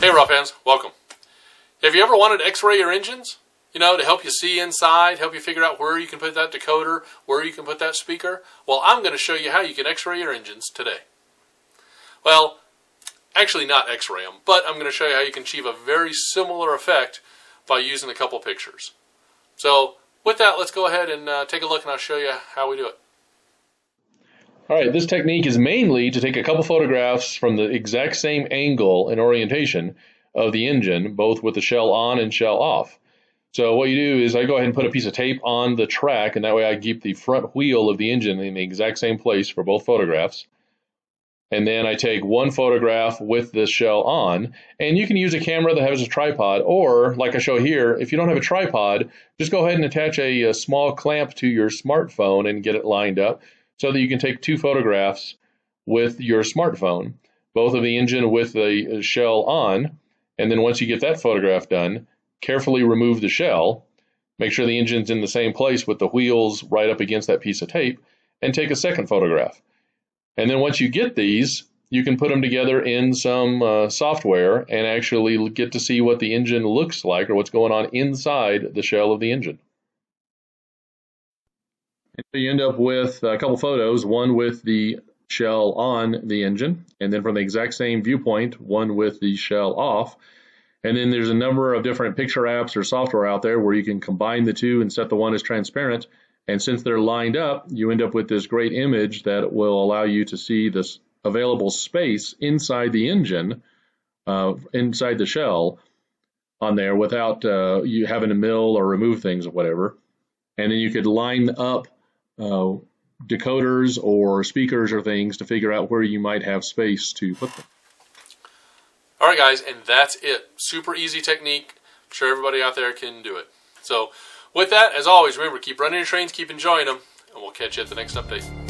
Hey raw fans, welcome. Have you ever wanted to x-ray your engines? You know, to help you see inside, help you figure out where you can put that decoder, where you can put that speaker? Well, I'm going to show you how you can x-ray your engines today. Well, actually not x-ray them, but I'm going to show you how you can achieve a very similar effect by using a couple pictures. So, with that, let's go ahead and take a look and I'll show you how we do it. All right, this technique is mainly to take a couple photographs from the exact same angle and orientation of the engine, both with the shell on and shell off. So what you do is I go ahead and put a piece of tape on the track, and that way I keep the front wheel of the engine in the exact same place for both photographs. And then I take one photograph with the shell on, and you can use a camera that has a tripod, or like I show here, if you don't have a tripod, just go ahead and attach a small clamp to your smartphone and get it lined up, so that you can take two photographs with your smartphone, both of the engine with the shell on, and then once you get that photograph done, carefully remove the shell, make sure the engine's in the same place with the wheels right up against that piece of tape, and take a second photograph. And then once you get these, you can put them together in some software and actually get to see what the engine looks like or what's going on inside the shell of the engine. So you end up with a couple photos, one with the shell on the engine, and then from the exact same viewpoint, one with the shell off. And then there's a number of different picture apps or software out there where you can combine the two and set the one as transparent. And since they're lined up, you end up with this great image that will allow you to see this available space inside the engine, inside the shell on there without you having to mill or remove things or whatever. And then you could line up decoders or speakers or things to figure out where you might have space to put them. Alright guys, and that's it. Super easy technique. I'm sure everybody out there can do it. So, with that, as always, remember, keep running your trains, keep enjoying them, and we'll catch you at the next update.